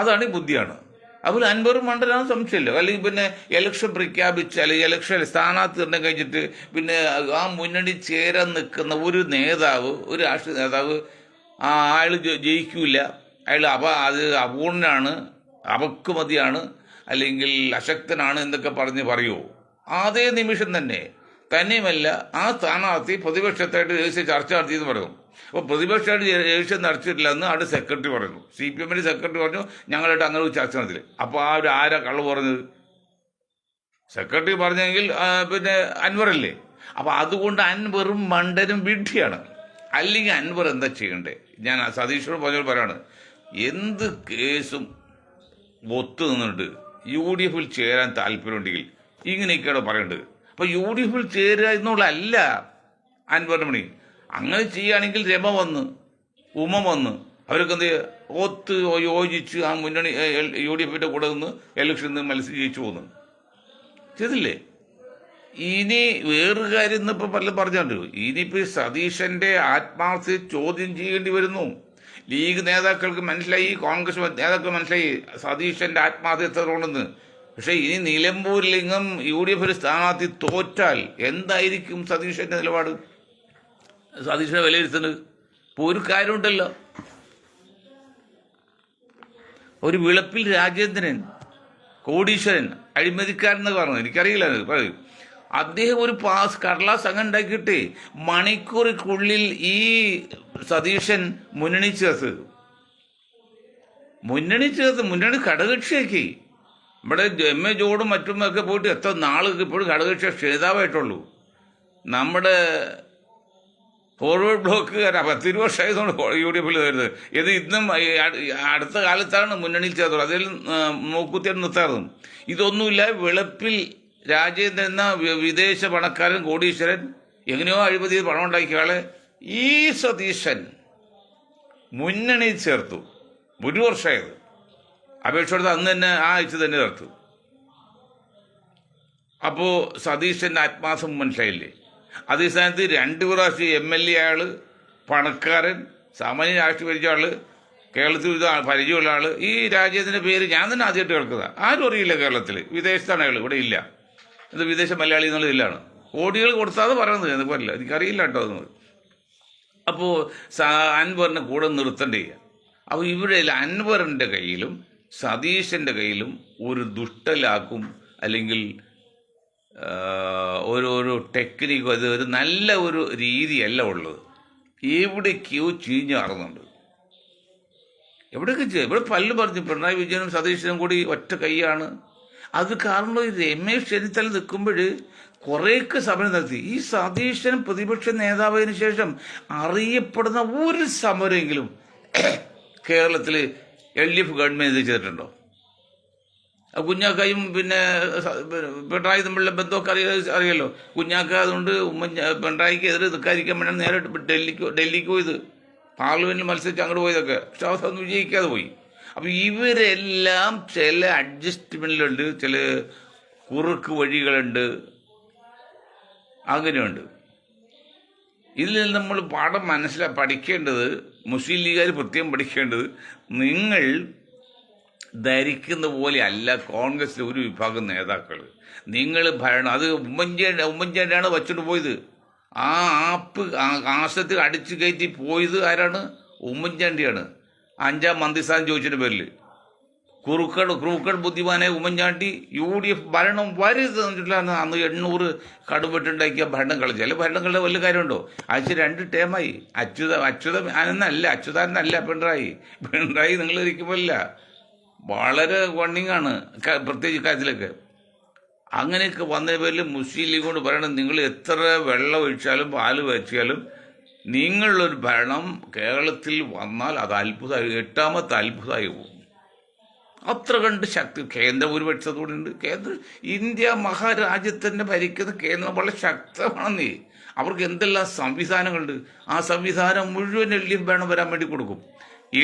അതാണ് ഈ ബുദ്ധിയാണ്. അതുപോലെ അൻവറും മണ്ടനാണ്, സംശയമില്ല. അല്ലെങ്കിൽ പിന്നെ ഇലക്ഷൻ പ്രഖ്യാപിച്ച് അല്ലെങ്കിൽ ഇലക്ഷൻ സ്ഥാനാർത്ഥി നിർണ്ണയം കഴിഞ്ഞിട്ട് പിന്നെ ആ മുന്നണി ചേരാൻ നിൽക്കുന്ന ഒരു നേതാവ്, ഒരു രാഷ്ട്രീയ നേതാവ്, അയാൾ ജയിക്കൂല, അയാൾ അത് അപൂർണനാണ്, അപക്വമതിയാണ്, അല്ലെങ്കിൽ അശക്തനാണ് എന്നൊക്കെ പറയുമോ? അതേ നിമിഷം തന്നെയുമല്ല ആ സ്ഥാനാർത്ഥി പ്രതിപക്ഷത്തായിട്ട് രഹസ്യ ചർച്ച നടത്തിയെന്ന് പറയുന്നു. അപ്പോൾ പ്രതിപക്ഷമായിട്ട് രഹസ്യം നടത്തിയിട്ടില്ല എന്ന് അവിടെ സെക്രട്ടറി പറയുന്നു. CPMന്റെ സെക്രട്ടറി പറഞ്ഞു ഞങ്ങളായിട്ട് അങ്ങനെ ഒരു ചർച്ച നടത്തില്ല. അപ്പോൾ ആ ഒരു ആരാ കള്ളു പറഞ്ഞത്? സെക്രട്ടറി പറഞ്ഞെങ്കിൽ പിന്നെ അൻവറല്ലേ? അപ്പോൾ അതുകൊണ്ട് അൻവറും മണ്ടനും വിഡ്ഢിയാണ്. അല്ലെങ്കിൽ അൻവർ എന്താ ചെയ്യണ്ടേ? ഞാൻ സതീഷിനോട് പറയാണ്, എന്ത് കേസും ഒത്തു നിന്നിട്ട് UDFിൽ ചേരാൻ താല്പര്യമുണ്ടെങ്കിൽ ഇങ്ങനെയൊക്കെയാണ് പറയേണ്ടത്. അപ്പോൾ UDFിൽ ചേരുക എന്നുള്ളതല്ല അൻവറിന് പണി. അങ്ങനെ ചെയ്യുകയാണെങ്കിൽ രമ വന്ന്, ഉമ വന്ന്, അവരൊക്കെ എന്ത് ഒത്ത് യോജിച്ച് ആ മുന്നണി UDFിൻ്റെ കൂടെ നിന്ന് ഇലക്ഷനിൽ മത്സരിച്ച് ജയിച്ചു പോകുന്നു. ചെയ്തില്ലേ? ഇനി വേറൊരു കാര്യം ഇന്നിപ്പോൾ പലരും പറഞ്ഞുണ്ട്. ഇനിയിപ്പോൾ സതീശൻ്റെ ആത്മാർത്ഥത ചോദ്യം ചെയ്യേണ്ടി വരുന്നു. ലീഗ് നേതാക്കൾക്ക് മനസ്സിലായി, കോൺഗ്രസ് നേതാക്കൾ മനസ്സിലായി സതീശൻ്റെ ആത്മാർത്ഥത എത്ര ഉണ്ടെന്ന്. പക്ഷേ ഇനി നിലമ്പൂരിലെങ്ങും UDF സ്ഥാനാർത്ഥി തോറ്റാൽ എന്തായിരിക്കും സതീശൻ്റെ നിലപാട്? സതീശനെ വിലയിരുത്തുന്നത് ഇപ്പോൾ ഒരു കാര്യമുണ്ടല്ലോ, ഒരു വിളപ്പിൽ രാജേന്ദ്രൻ കോടീശ്വരൻ അഴിമതിക്കാരെന്ന് പറഞ്ഞു, എനിക്കറിയില്ല പറയും, അദ്ദേഹം ഒരു കടലാസ് അങ്ങ് ഉണ്ടാക്കിയിട്ട് മണിക്കൂറിനുള്ളിൽ ഈ സതീശൻ മുന്നണി ഘടകകക്ഷിയാക്കി. ഇവിടെ MA ജോർജും മറ്റുമൊക്കെ പോയിട്ട് എത്ര നാൾക്ക് ഇപ്പോഴും ഘടകകക്ഷി നേതാവായിട്ടുള്ളൂ. നമ്മുടെ ഫോർവേഡ് ബ്ലോക്കുകാർ 10 വർഷമായതുകൊണ്ട് UDF വരുന്നത്. ഇത് ഇന്നും അടുത്ത കാലത്താണ് മുന്നണിയിൽ ചേർത്തത്. അതിൽ മൂക്കുത്തിയാണ് നിർത്താറും. ഇതൊന്നുമില്ല. വെളുപ്പിൽ രാജേന്ദ്രൻ എന്ന വിദേശ പണക്കാരൻ കോടീശ്വരൻ എങ്ങനെയോ അഴിമതി പണം ഉണ്ടാക്കിയ ആളെ ഈ സതീശൻ മുന്നണിയിൽ ചേർത്തു. 1 വർഷമായത് അപേക്ഷ കൊടുത്ത് അന്ന് തന്നെ ആ ആഴ്ച തന്നെ ചേർത്തു. അപ്പോൾ സതീശൻ്റെ ആത്മാസം മനസ്സിലായില്ലേ? അതേ സ്ഥാനത്ത് 2 പ്രാവശ്യം MLA ആൾ, പണക്കാരൻ, സാമാന്യ രാഷ്ട്രീയ പരിചയ ആൾ, കേരളത്തിൽ ഇത് പരിചയമുള്ള ആൾ. ഈ രാജ്യത്തിൻ്റെ പേര് ഞാൻ തന്നെ ആദ്യമായിട്ട് കേൾക്കുന്നത്. ആരും അറിയില്ല കേരളത്തിൽ. വിദേശത്താണ് അയാൾ, ഇവിടെ ഇല്ല. ഇത് വിദേശ മലയാളി എന്നുള്ള ഇതിലാണ്. കോടികൾ കൊടുത്താതെ പറയുന്നത് എനിക്കറിയില്ല, എനിക്കറിയില്ല കേട്ടോ അതൊന്നും. അപ്പോൾ അൻവറിനെ കൂടെ നിർത്തേണ്ടേ. അപ്പോൾ ഇവിടെ അൻവറിൻ്റെ കയ്യിലും സതീശൻ്റെ കയ്യിലും ഒരു ദുഷ്ടലാക്കും അല്ലെങ്കിൽ ഒരു ടെക്നിക്കോ അത് ഒരു നല്ല ഒരു രീതിയല്ല ഉള്ളത്. എവിടേക്കോ ചീഞ്ഞാറുന്നുണ്ട്. എവിടെയൊക്കെ ഇവിടെ പലരും പറഞ്ഞു പിണറായി വിജയനും സതീശനും കൂടി ഒറ്റ കൈയാണ്. അത് കാരണം ഈ രമേശ് ചെന്നിത്തല നിൽക്കുമ്പോൾ കുറേയൊക്കെ സമരം നടത്തി. ഈ സതീശൻ പ്രതിപക്ഷ നേതാവിന് ശേഷം അറിയപ്പെടുന്ന ഒരു സമരമെങ്കിലും കേരളത്തിൽ LDF ഗവൺമെൻറ് ചെയ്തിട്ടുണ്ടോ? കുഞ്ഞാക്കയും പിന്നെ പിണറായി തമ്മിലുള്ള ബന്ധമൊക്കെ അറിയാലോ. കുഞ്ഞാക്ക അതുകൊണ്ട് പിണറായിക്ക് എതിരെ നിൽക്കാതിരിക്കാൻ വേണ്ടി നേരെ ഡൽഹിക്ക് പോയത്, പാർലമെന്റിൽ മത്സരിച്ച് അങ്ങോട്ട് പോയതൊക്കെ. പക്ഷെ അവസാനം വിജയിക്കാതെ പോയി. അപ്പം ഇവരെല്ലാം ചില അഡ്ജസ്റ്റ്മെൻറ്റിലുണ്ട്, ചില കുറുക്ക് വഴികളുണ്ട്, അങ്ങനെയുണ്ട്. ഇതിൽ നമ്മൾ പാഠം പഠിക്കേണ്ടത്, മുസ്ലിം ലീഗുകാർ പ്രത്യേകം പഠിക്കേണ്ടത്, നിങ്ങൾ ധരിക്കുന്ന പോലെ അല്ല കോൺഗ്രസിലെ ഒരു വിഭാഗം നേതാക്കൾ. നിങ്ങൾ ഭരണം അത് ഉമ്മൻചാണ്ടിയാണ് വച്ചിട്ട് പോയത്. ആ ആശത്തിൽ അടിച്ചു കയറ്റി പോയത് ആരാണ്? ഉമ്മൻചാണ്ടിയാണ്. 5ാം മന്ത്രിസ്ഥാനം ചോദിച്ചതിൻ്റെ പേരിൽ ക്രൂക്കഡ് ബുദ്ധിമാനായ ഉമ്മൻചാണ്ടി UDF ഭരണം വരുന്നിട്ടാണ് അന്ന് 800 കടുംപെട്ടുണ്ടാക്കിയ ഭരണം കളിച്ചു. അല്ലെ ഭരണങ്ങളുടെ വലിയ കാര്യമുണ്ടോ? ആഴ്ച 2 ടേമായി. അച്യുതാനല്ല പിണറായി നിങ്ങൾ ഇരിക്കുമ്പോഴല്ല, വളരെ വണ്ണിങ്ങാണ് പ്രത്യേകിച്ച് കാര്യത്തിലൊക്കെ. അങ്ങനെയൊക്കെ വന്ന പേരിൽ മുസ്ലിം ലീഗ് കൊണ്ട് പറയണം, നിങ്ങൾ എത്ര വെള്ളം ഒഴിച്ചാലും പാല് വെച്ചാലും നിങ്ങളൊരു ഭരണം കേരളത്തിൽ വന്നാൽ അത് അത്ഭുതമായി, 8ാമത്തെ അത്ഭുതമായി പോകും. അത്ര കണ്ട് ശക്തി കേന്ദ്ര ഭൂരിപക്ഷത്തോടെ ഉണ്ട്. ഇന്ത്യ മഹാരാജ്യത്തിൻ്റെ ഭരിക്കുന്ന കേന്ദ്രം വളരെ ശക്തമാണെന്നേ. അവർക്ക് എന്തെല്ലാം സംവിധാനങ്ങളുണ്ട്. ആ സംവിധാനം മുഴുവൻ LDF ഭരണം വരാൻ വേണ്ടി കൊടുക്കും.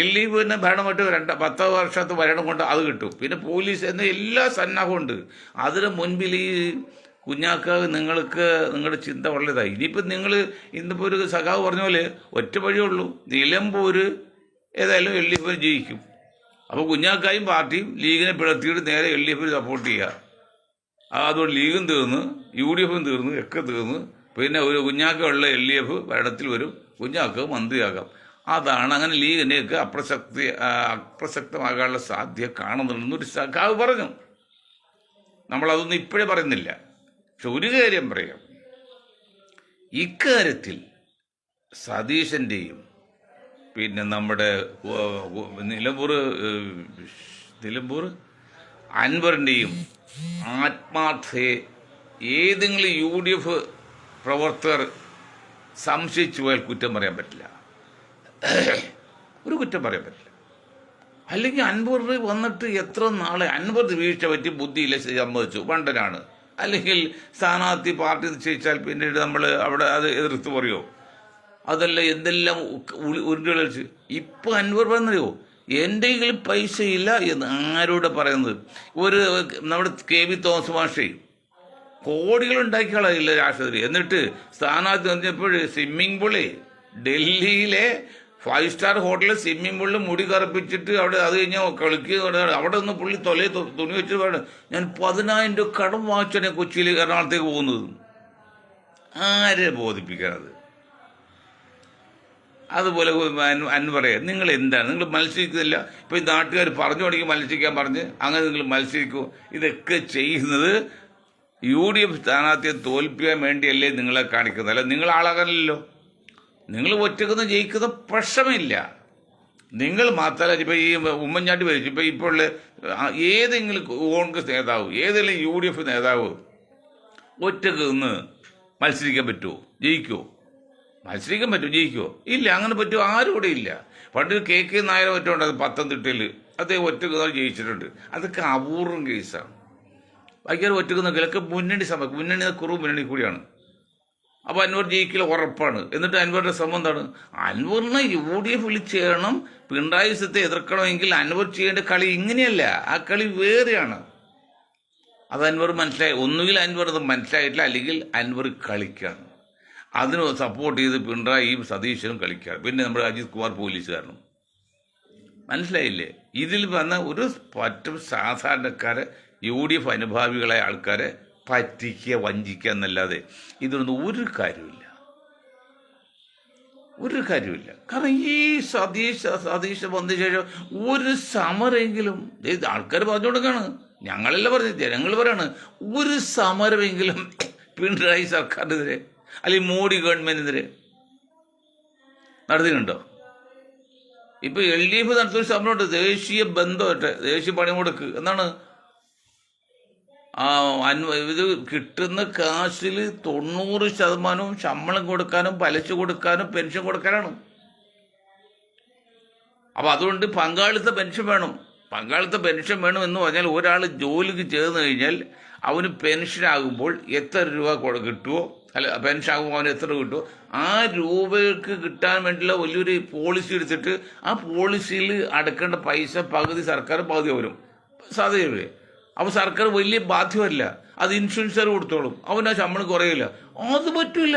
LDF തന്നെ ഭരണമായിട്ട് 10 വർഷത്തെ ഭരണം കൊണ്ട് അത് കിട്ടും. പിന്നെ പോലീസ് എന്ന എല്ലാ സന്നാഹവും ഉണ്ട്. അതിന് മുൻപിൽ ഈ കുഞ്ഞാക്ക നിങ്ങൾക്ക് നിങ്ങളുടെ ചിന്ത വളരെതായി. ഇനിയിപ്പോൾ നിങ്ങൾ ഇന്നിപ്പോൾ ഒരു സഖാവ് പറഞ്ഞ പോലെ ഒറ്റ വഴിയുള്ളൂ, നിലമ്പൂർ ഏതായാലും LDF ജയിക്കും. അപ്പോൾ കുഞ്ഞാക്കായും പാർട്ടിയും ലീഗിനെ പിളർത്തിയിട്ട് നേരെ LDF സപ്പോർട്ട് ചെയ്യുക. അതുകൊണ്ട് ലീഗും തീർന്ന്, UDFും തീർന്ന്, ഒക്കെ തീർന്ന്. പിന്നെ ഒരു കുഞ്ഞാക്ക ഉള്ള LDF ഭരണത്തിൽ വരും, കുഞ്ഞാക്ക മന്ത്രിയാകാം. അതാണ് അങ്ങനെ ലീഗിനെയൊക്കെ അപ്രസക്തമാകാനുള്ള സാധ്യത കാണുന്നുണ്ടെന്നൊരു സഖാവ് പറഞ്ഞു. നമ്മളതൊന്നും ഇപ്പോഴേ പറയുന്നില്ല. പക്ഷെ ഒരു കാര്യം പറയാം, ഇക്കാര്യത്തിൽ സതീശൻ്റെയും പിന്നെ നമ്മുടെ നിലമ്പൂർ അൻവറിൻ്റെയും ആത്മാർത്ഥയെ ഏതെങ്കിലും UDF പ്രവർത്തകർ സംശയിച്ചു പോയാൽ കുറ്റം പറയാൻ പറ്റില്ല, ഒരു കുറ്റം പറയാൻ പറ്റില്ല. അല്ലെങ്കിൽ അൻവർ വന്നിട്ട് എത്ര നാളെ അൻവർ വീഴ്ച പറ്റി ബുദ്ധിയില്ല, സമ്മതിച്ചു, വണ്ടനാണ്. അല്ലെങ്കിൽ സ്ഥാനാർത്ഥി പാർട്ടി നിശ്ചയിച്ചാൽ പിന്നീട് നമ്മൾ അവിടെ അത് എതിർത്ത് പറയോ? അതല്ല എന്തെല്ലാം ഉരുണ്ടുകളിച്ച്. ഇപ്പം അൻവർ പറഞ്ഞറിയോ, എൻ്റെ കയ്യിൽ പൈസയില്ല എന്ന് ആരോടെ പറയുന്നത്? ഒരു നമ്മുടെ KB തോമസ് മാഷേ കോടികളുണ്ടാക്കിയ ആളായില്ല രാഷ്ട്രപതി. എന്നിട്ട് സ്ഥാനാർത്ഥി പറഞ്ഞപ്പോൾ സ്വിമ്മിംഗ് പൂള് ഡൽഹിയിലെ 5 സ്റ്റാർ ഹോട്ടലിൽ സ്വിമ്മിംഗ് പൂളിൽ മുടി കറുപ്പിച്ചിട്ട് അവിടെ അത് കഴിഞ്ഞാൽ കളിക്കുക. അവിടെ നിന്ന് പുള്ളി തുണി വെച്ചിട്ട് വേണം ഞാൻ 10,000 രൂപ കടം വാങ്ങിച്ചാണ് കൊച്ചിയിൽ എറണാകുളത്തേക്ക് പോകുന്നത്. ആരെ ബോധിപ്പിക്കണത്? അതുപോലെ അൻവറെ, നിങ്ങൾ എന്താണ്, നിങ്ങൾ മത്സരിക്കുന്നില്ല. ഇപ്പം ഈ നാട്ടുകാർ പറഞ്ഞു തുടങ്ങി മത്സരിക്കാൻ പറഞ്ഞ് അങ്ങനെ നിങ്ങൾ മത്സരിക്കുമോ? ഇതൊക്കെ ചെയ്യുന്നത് UDF സ്ഥാനാർത്ഥിയെ തോൽപ്പിക്കാൻ വേണ്ടിയല്ലേ നിങ്ങളെ കാണിക്കുന്നത്? അല്ല, നിങ്ങൾ ആളാകാനല്ലോ. നിങ്ങൾ ഒറ്റക്കൊന്ന് ജയിക്കുന്ന പ്രശ്നമില്ല. നിങ്ങൾ മാത്രമല്ല, ഇപ്പം ഈ ഉമ്മൻചാണ്ടി ഭരിച്ചു, ഇപ്പം ഇപ്പോൾ ഏതെങ്കിലും കോൺഗ്രസ് നേതാവ്, ഏതെങ്കിലും UDF നേതാവ് ഒറ്റക്ക് നിന്ന് മത്സരിക്കാൻ പറ്റുമോ? ജയിക്കുമോ? മത്സരിക്കാൻ പറ്റുമോ? ജയിക്കുമോ? ഇല്ല. അങ്ങനെ പറ്റുമോ? ആരും ഇവിടെ ഇല്ല. പണ്ട് KK നായർ മറ്റുണ്ട്, അത് പത്തനംതിട്ടയിൽ അദ്ദേഹം ഒറ്റക്ക് ജയിച്ചിട്ടുണ്ട്. അതൊക്കെ അപൂർവം കേസാണ്. ബാക്കിയാൽ ഒറ്റക്ക് നോക്കിയാലൊക്കെ മുന്നണി കുറവ് മുന്നണി കൂടിയാണ്. അപ്പോൾ അൻവർ ജയിക്കൽ ഉറപ്പാണ്. എന്നിട്ട് അൻവറിന്റെ ശ്രമം എന്താണ്? അൻവറിനെ UDF വിളിച്ചേരണം, പിണറായി വിജയനെ എതിർക്കണമെങ്കിൽ അൻവർ ചെയ്യേണ്ട കളി ഇങ്ങനെയല്ല, ആ കളി വേറെയാണ്. അത് അൻവർ മനസ്സിലായി. ഒന്നുകിൽ അൻവർ അത് മനസ്സിലായിട്ടില്ല, അല്ലെങ്കിൽ അൻവർ കളിക്കുകയാണ്. അതിന് സപ്പോർട്ട് ചെയ്ത് പിണറായിയും സതീശനും കളിക്കുകയാണ്. പിന്നെ നമ്മുടെ അജിത് കുമാർ പോലീസുകാരനും. മനസ്സിലായില്ലേ? ഇതിൽ വന്ന ഒരു പറ്റും സാധാരണക്കാരെ UDF അനുഭാവികളായ ആൾക്കാരെ പറ്റിക്കുക, വഞ്ചിക്കുക എന്നല്ലാതെ ഇതൊന്നും ഒരു കാര്യമില്ല. കാരണം ഈ സതീശ വന്ന ശേഷം ഒരു സമരമെങ്കിലും ആൾക്കാർ പറഞ്ഞു കൊടുക്കാണ്. ഞങ്ങളെല്ലാം പറഞ്ഞു, ജനങ്ങൾ പറയാണ്, ഒരു സമരമെങ്കിലും പിണറായി സർക്കാരിനെതിരെ അല്ലെങ്കിൽ മോഡി ഗവൺമെന്റിനെതിരെ നടത്തിയിട്ടുണ്ടോ? ഇപ്പൊ LDF നടത്തുന്ന സമരമുണ്ട്, ദേശീയ ബന്ധമായിട്ട്, ദേശീയ പണിമുടക്ക് എന്നാണ്. ഇത് കിട്ടുന്ന കാശിൽ 90% ശമ്പളം കൊടുക്കാനും പലിശ കൊടുക്കാനും പെൻഷൻ കൊടുക്കാനാണ്. അപ്പം അതുകൊണ്ട് പങ്കാളിത്ത പെൻഷൻ വേണം. പങ്കാളിത്ത പെൻഷൻ വേണം എന്ന് പറഞ്ഞാൽ ഒരാൾ ജോലിക്ക് ചേർന്ന് കഴിഞ്ഞാൽ അവന് പെൻഷനാകുമ്പോൾ എത്ര രൂപ കിട്ടുമോ, അല്ല പെൻഷൻ ആകുമ്പോൾ അവന് എത്ര കിട്ടുമോ, ആ രൂപയ്ക്ക് കിട്ടാൻ വേണ്ടിയുള്ള വലിയൊരു പോളിസി എടുത്തിട്ട് ആ പോളിസിയിൽ അടക്കേണ്ട പൈസ പകുതി സർക്കാർ പകുതി വരും സാധ്യതയില്ലേ. അപ്പോൾ സർക്കാർ വലിയ ബാധ്യമല്ല, അത് ഇൻഷുറൻസുകാർ കൊടുത്തോളും, അവന് ആ ശമ്പളം കുറയില്ല. അത് പറ്റില്ല.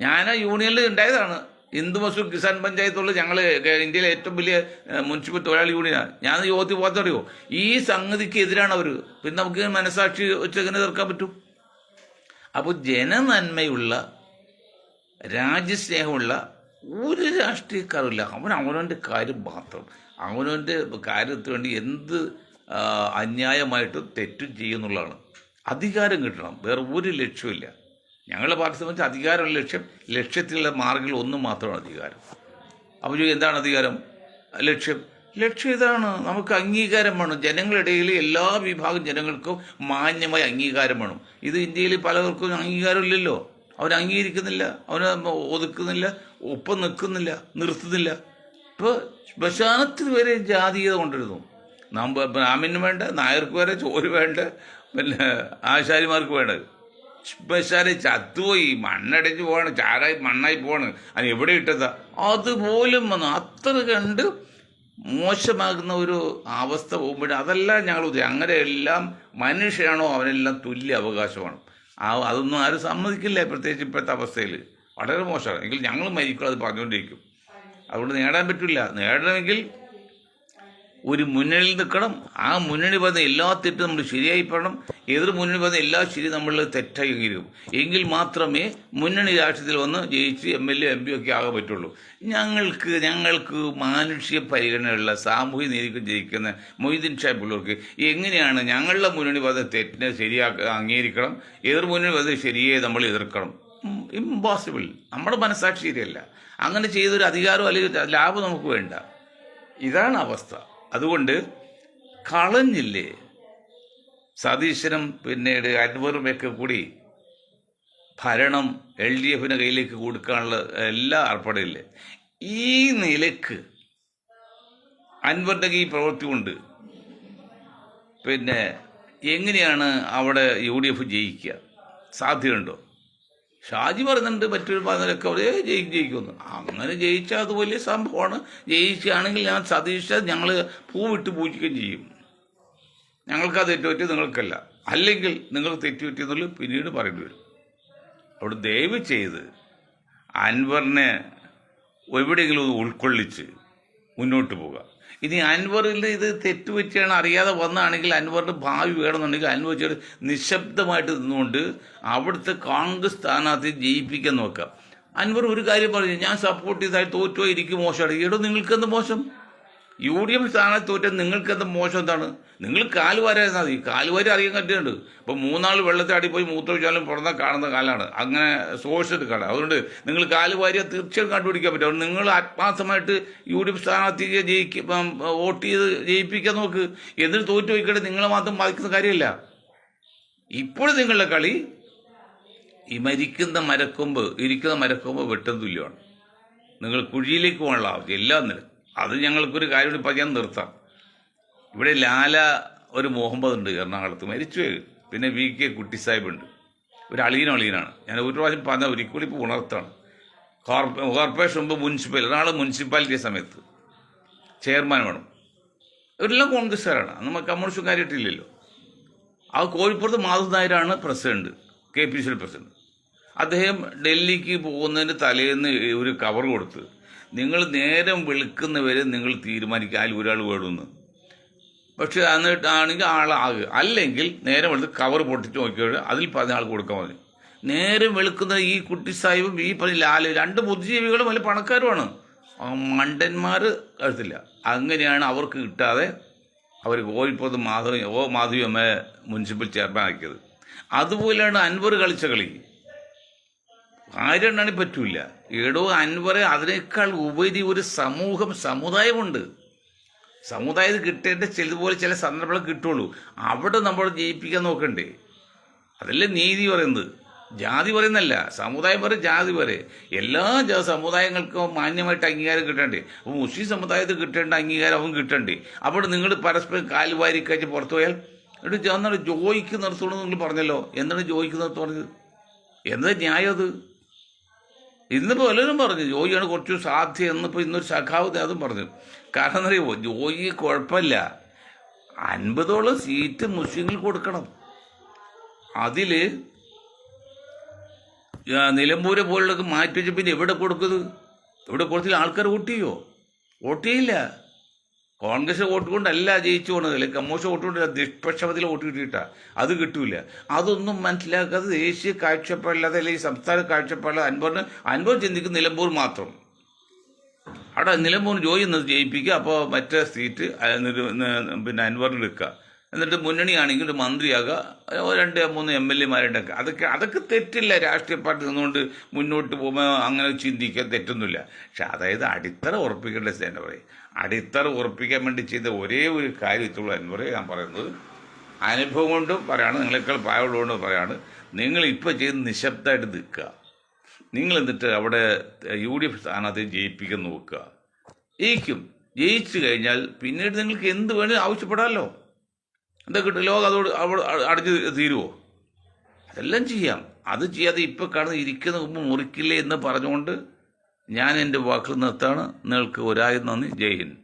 ഞാൻ ആ യൂണിയനിൽ ഉണ്ടായതാണ്. ഹിന്ദു മസൂർ കിസാൻ പഞ്ചായത്തുള്ള ഞങ്ങൾ ഇന്ത്യയിലെ ഏറ്റവും വലിയ മുനിസിപ്പൽ തൊഴിലാളി യൂണിയനാണ്. ഞാൻ യോഗത്തിൽ പോകാത്തറിയോ? ഈ സംഗതിക്ക് എതിരാണ് അവർ. പിന്നെ നമുക്ക് മനസാക്ഷി വെച്ച് എങ്ങനെ തീർക്കാൻ പറ്റും? അപ്പോൾ ജനനന്മയുള്ള രാജ്യസ്നേഹമുള്ള ഒരു രാഷ്ട്രീയക്കാരുമില്ല. അവനവൻ്റെ കാര്യം മാത്രം, അവനവൻ്റെ കാര്യത്തിന് വേണ്ടി എന്ത് അന്യായമായിട്ടും തെറ്റും ചെയ്യുന്നുള്ളതാണ്. അധികാരം കിട്ടണം, വേറെ ഒരു ലക്ഷ്യമില്ല. ഞങ്ങളുടെ പാർട്ടി സംബന്ധിച്ച് അധികാരമുള്ള ലക്ഷ്യത്തിലുള്ള മാർഗ്ഗങ്ങൾ ഒന്നും മാത്രമാണ് അധികാരം. അപ്പോൾ എന്താണ് അധികാരം? ലക്ഷ്യം ഇതാണ്. നമുക്ക് അംഗീകാരം വേണം. ജനങ്ങളിടയിൽ എല്ലാ വിഭാഗം ജനങ്ങൾക്കും മാന്യമായ അംഗീകാരം വേണം. ഇത് ഇന്ത്യയിൽ പലർക്കും അംഗീകാരമില്ലല്ലോ. അവൻ അംഗീകരിക്കുന്നില്ല, അവന് ഒതുക്കുന്നില്ല, ഒപ്പം നിൽക്കുന്നില്ല, നിർത്തുന്നില്ല. ഇപ്പോൾ ശ്മശാനത്തിൽ വരെ ജാതീയത കൊണ്ടിരുന്നു. ബ്രാഹ്മണന് വേണ്ട, നായർക്ക് വരെ ചോറ് വേണ്ട, പിന്നെ ആശാരിമാർക്ക് വേണ്ട. ശ്മശാന ചത്തുപോയി, മണ്ണടിച്ച് പോവാണ്, ചാരായി മണ്ണായി പോവാണ്, അത് എവിടെ ഇട്ടതാ അതുപോലും വന്നു. അത്ര കണ്ട് മോശമാകുന്ന ഒരു അവസ്ഥ പോകുമ്പോൾ അതെല്ലാം ഞങ്ങൾ അങ്ങനെ എല്ലാം മനുഷ്യനാണോ അവനെല്ലാം തുല്യ അവകാശമാണ്. അതൊന്നും ആരും സമ്മതിക്കില്ല. പ്രത്യേകിച്ച് ഇപ്പോഴത്തെ അവസ്ഥയിൽ വളരെ മോശമാണ്. എങ്കിൽ ഞങ്ങൾ മരിക്കും, അത് പറഞ്ഞുകൊണ്ടിരിക്കും. അതുകൊണ്ട് നേടാൻ പറ്റില്ല. നേടണമെങ്കിൽ ഒരു മുന്നണിയിൽ നിൽക്കണം. ആ മുന്നണി പറഞ്ഞ എല്ലാ തെറ്റും നമ്മൾ ശരിയായി പറയണം. എതിർ മുന്നണി പറഞ്ഞ എല്ലാ ശരി നമ്മൾ തെറ്റായി അംഗീകരിക്കും. എങ്കിൽ മാത്രമേ മുന്നണി രാഷ്ട്രീയത്തിൽ വന്ന് ജയിച്ച് MLA MP ഒക്കെ ആകാൻ പറ്റുള്ളൂ. ഞങ്ങൾക്ക് മാനുഷിക പരിഗണനയുള്ള സാമൂഹിക നീതിക്ക് ജയിക്കുന്ന മൊയ്തീൻ ഷാ പിള്ളേർക്ക് എങ്ങനെയാണ് ഞങ്ങളുടെ മുന്നണി പറഞ്ഞ തെറ്റിനെ അംഗീകരിക്കണം, എതിർ മുന്നണി പറഞ്ഞ ശരിയെ നമ്മൾ എതിർക്കണം? ഇമ്പോസിബിൾ. നമ്മുടെ മനസ്സാക്ഷി ശരിയല്ല. അങ്ങനെ ചെയ്തൊരു അധികാരം അല്ലെങ്കിൽ ലാഭം നമുക്ക് വേണ്ട. ഇതാണ് അവസ്ഥ. അതുകൊണ്ട് കളഞ്ഞില്ലേ സതീശനും പിന്നീട് അൻവറുമൊക്കെ കൂടി ഭരണം LDFിൻ്റെ കയ്യിലേക്ക് കൊടുക്കാനുള്ള എല്ലാ ഏർപ്പാടില്ലേ. ഈ നിലക്ക് അൻവറിൻ്റെ ഈ പ്രവൃത്തി കൊണ്ട് പിന്നെ എങ്ങനെയാണ് അവിടെ UDF ജയിക്കുക? സാധ്യതയുണ്ടോ? ഷാജി പറയുന്നുണ്ട് മറ്റൊരു പറഞ്ഞൊക്കെ അവരെ ജയിക്കുമെന്ന്. അങ്ങനെ ജയിച്ചാൽ അത് വലിയ സംഭവമാണ്. ജയിക്കുകയാണെങ്കിൽ ഞാൻ സതീശ ഞങ്ങൾ പൂവിട്ട് പൂജിക്കുകയും ചെയ്യും. ഞങ്ങൾക്കത് തെറ്റുപറ്റി, നിങ്ങൾക്കല്ല. അല്ലെങ്കിൽ നിങ്ങൾ തെറ്റുപറ്റിയെന്നുള്ളത് പിന്നീട് പറയേണ്ടി വരും. അവിടെ ദയവ് ചെയ്ത് അൻവറിനെ എവിടെയെങ്കിലും ഒന്ന് ഉൾക്കൊള്ളിച്ച് മുന്നോട്ട് പോകുക. ഇനി അൻവറിൽ ഇത് തെറ്റുപറ്റിയാണ് അറിയാതെ വന്നതാണെങ്കിൽ അൻവറിൻ്റെ ഭാവി വേണമെന്നുണ്ടെങ്കിൽ അൻവർ ചെയ്ത് നിശബ്ദമായിട്ട് നിന്നുകൊണ്ട് അവിടുത്തെ കോൺഗ്രസ് സ്ഥാനാർത്ഥി ജയിപ്പിക്കാൻ നോക്കാം. അൻവർ ഒരു കാര്യം പറഞ്ഞു, ഞാൻ സപ്പോർട്ട് ചെയ്താൽ തോറ്റോ എനിക്ക് മോശമാണ്. ഈടോ നിങ്ങൾക്കെന്ത് മോശം? UDF സ്ഥാനത്ത് തോറ്റാൽ നിങ്ങൾക്കെന്ത് മോശം എന്താണ്? നിങ്ങൾ കാലുവാരായിരുന്നാൽ മതി. കാലുവാരി അറിയാൻ പറ്റുന്നുണ്ട്. ഇപ്പോൾ 3 നാൾ വെള്ളത്തിൽ അടിപ്പോയി മൂത്രമൊഴിച്ചാലും പുറത്തെ കാണുന്ന കാലമാണ്, അങ്ങനെ സോഴ്സ് കാലം. അതുകൊണ്ട് നിങ്ങൾ കാലുവാരിയെ തീർച്ചയായും കണ്ടുപിടിക്കാൻ പറ്റും. അതുകൊണ്ട് നിങ്ങൾ ആത്മാർത്ഥമായിട്ട് UDF സ്ഥാനാർത്ഥിയെ വോട്ട് ചെയ്ത് ജയിപ്പിക്കാൻ നോക്ക്. എന്നിട്ട് തോറ്റു പോയിക്കട്ടെ, നിങ്ങളെ മാത്രം ബാധിക്കുന്ന കാര്യമല്ല. ഇപ്പോഴും നിങ്ങളുടെ കളി ഈ ഇരിക്കുന്ന മരക്കൊമ്പ് വെട്ടം തുല്യമാണ്. നിങ്ങൾ കുഴിയിലേക്ക് പോകാനുള്ള ആവശ്യം എല്ലാം നില. അത് ഞങ്ങൾക്കൊരു കാര്യം ഇപ്പം ഞാൻ നിർത്താം. ഇവിടെ ലാല ഒരു മുഹമ്മദ് ഉണ്ട് എറണാകുളത്ത്, മരിച്ചു. പിന്നെ VK കുട്ടി സാഹിബ് ഉണ്ട്, ഒരു അളിയനാണ്. ഞാൻ ഒരു പ്രാവശ്യം പറഞ്ഞ ഒരിക്കലും ഇപ്പോൾ ഉണർത്താണ്. കോർപ്പറേഷൻ മുമ്പ് എറണാകുളം മുനിസിപ്പാലിറ്റി സമയത്ത് ചെയർമാൻ വേണം. ഇവരെല്ലാം കോൺഗ്രസ്സുകാരാണ്. അന്ന് കമ്മ്യൂണിസ്റ്റും കാര്യമായിട്ടില്ലല്ലോ. ആ കോഴിപ്പുറത്ത് മാധവ് നായരാണ് പ്രസിഡന്റ്, KPCC പ്രസിഡന്റ്. അദ്ദേഹം ഡൽഹിക്ക് പോകുന്നതിന് തലേന്ന് ഒരു കവർ കൊടുത്ത്, നിങ്ങൾ നേരം വെളുക്കുന്നവരെ നിങ്ങൾ തീരുമാനിക്കുക അതിൽ ഒരാൾ വേണമെന്ന്. പക്ഷെ എന്നിട്ടാണെങ്കിൽ ആളാകുക, അല്ലെങ്കിൽ നേരം വെളുത്ത് കവർ പൊട്ടിച്ച് നോക്കിയാൽ അതിൽ പറഞ്ഞ ആൾ കൊടുക്കാൻ മതി. നേരം വെളുക്കുന്ന ഈ കുട്ടി സാഹിബും ഈ പറഞ്ഞ ലാല് 2 ബുദ്ധിജീവികളും വലിയ പണക്കാരുമാണ്. മണ്ടന്മാർ കഴുത്തില്ല. അങ്ങനെയാണ് അവർക്ക് കിട്ടാതെ അവർ കോഴിപ്പുറത്ത് മാധവി അമ്മ മുനിസിപ്പൽ ചെയർമാൻ ആക്കിയത്. അതുപോലെയാണ് അൻവർ കളിച്ച കളി. ആരെണ്ണാണി പറ്റൂല. ഏടോ അൻവറെ അതിനേക്കാൾ ഉപരി ഒരു സമുദായമുണ്ട്. സമുദായം കിട്ടേണ്ട ചിലതുപോലെ ചില സന്ദർഭങ്ങൾ കിട്ടുള്ളൂ. അവിടെ നമ്മൾ ജയിപ്പിക്കാൻ നോക്കണ്ടേ? അതല്ലേ നീതി പറയുന്നത്. ജാതി പറയുന്നല്ല, സമുദായം വരെ ജാതി വരെ എല്ലാ സമുദായങ്ങൾക്കും മാന്യമായിട്ട് അംഗീകാരം കിട്ടണ്ടേ? അപ്പോൾ മുസ്ലിം സമുദായത്തിൽ കിട്ടേണ്ട അംഗീകാരം അവൻ കിട്ടണ്ടേ? അവിടെ നിങ്ങൾ പരസ്പരം കാലുവാരി കഴിച്ച് പുറത്തു പോയാൽ എന്നിട്ട് എന്താണ് ജോയിക്ക് നിർത്തുള്ളൂ നിങ്ങൾ പറഞ്ഞല്ലോ. എന്താണ് ജോയിക്ക് നിർത്ത് പറഞ്ഞത്? എന്താ ന്യായം അത്? ഇന്നിപ്പോൾ എല്ലാവരും പറഞ്ഞു ജോയിയാണ് കുറച്ച് സാധ്യത. എന്നിപ്പോൾ ഇന്നൊരു സഖാവ് അതും പറഞ്ഞു. കാരണം എന്നറിയുമോ, ജോയി കുഴപ്പമില്ല, 50ഓളം സീറ്റ് മുസ്ലിങ്ങൾ കൊടുക്കണം. അതിൽ നിലമ്പൂരെ പോലുള്ളതൊക്കെ മാറ്റി വെച്ച് പിന്നെ എവിടെ കൊടുക്കുന്നത്? ഇവിടെ കൊടുത്തില്ല ആൾക്കാർ വോട്ട് ചെയ്യുമോ? വോട്ട് ചെയ്യില്ല. കോൺഗ്രസ് വോട്ട് കൊണ്ടല്ല ജയിച്ചു പോണത്, അല്ലെങ്കിൽ കമ്മ്യൂണിസ്റ്റ് വോട്ട് കൊണ്ടല്ല, നിഷ്പക്ഷപതിൽ വോട്ട് കിട്ടിയിട്ടാ. അത് കിട്ടൂല. അതൊന്നും മനസ്സിലാക്കാതെ ദേശീയ കാഴ്ചപ്പാടില്ലാതെ അല്ലെങ്കിൽ സംസ്ഥാന കാഴ്ചപ്പാടില്ലാതെ അൻവർ ചിന്തിക്കും നിലമ്പൂർ മാത്രം. അവിടെ നിലമ്പൂർ ജോയി നിന്ന് ജയിപ്പിക്കുക, അപ്പോൾ മറ്റേ സീറ്റ് പിന്നെ അൻവറിന് എടുക്കുക. എന്നിട്ട് മുന്നണിയാണെങ്കിൽ ഒരു മന്ത്രിയാകുക, 2-3 MLA-മാരുണ്ടാക്കുക. അതൊക്കെ തെറ്റില്ല. രാഷ്ട്രീയ പാർട്ടി നിന്നുകൊണ്ട് മുന്നോട്ട് പോകുമ്പോൾ അങ്ങനെ ചിന്തിക്കാൻ തെറ്റൊന്നുമില്ല. പക്ഷെ അതായത് അടിത്തറ ഉറപ്പിക്കേണ്ട അൻവറെ. അടിത്തറ ഉറപ്പിക്കാൻ വേണ്ടി ചെയ്ത ഒരേ ഒരു കാര്യത്തുള്ള അൻവറെ ഞാൻ പറയുന്നത്, അനുഭവം കൊണ്ടും പറയാണ്, നിങ്ങളെക്കാൾ പ്രായമുള്ളതുകൊണ്ടും പറയാണ്, നിങ്ങളിപ്പോൾ ചെയ്ത് നിശബ്ദമായിട്ട് നിൽക്കുക. നിങ്ങൾ എന്നിട്ട് അവിടെ UDF സ്ഥാനാർത്ഥി ജയിപ്പിക്കാൻ നോക്കുക. ജയിച്ചു കഴിഞ്ഞാൽ പിന്നീട് നിങ്ങൾക്ക് എന്ത് വേണമെങ്കിലും ആവശ്യപ്പെടാമല്ലോ. എന്താ കിട്ടും? ലോകം അതോട് അടഞ്ഞ് തീരുമോ? അതെല്ലാം ചെയ്യാം. അത് ചെയ്യാതെ ഇപ്പം കാണുന്ന ഇരിക്കുന്ന മുമ്പ് മുറിക്കില്ലേ എന്ന് പറഞ്ഞുകൊണ്ട് ഞാൻ എൻ്റെ വാക്കുകൾ നിർത്താണ്. നിങ്ങൾക്ക് ഒരായിരം നന്ദി. ജയ് ഹിന്ദ്.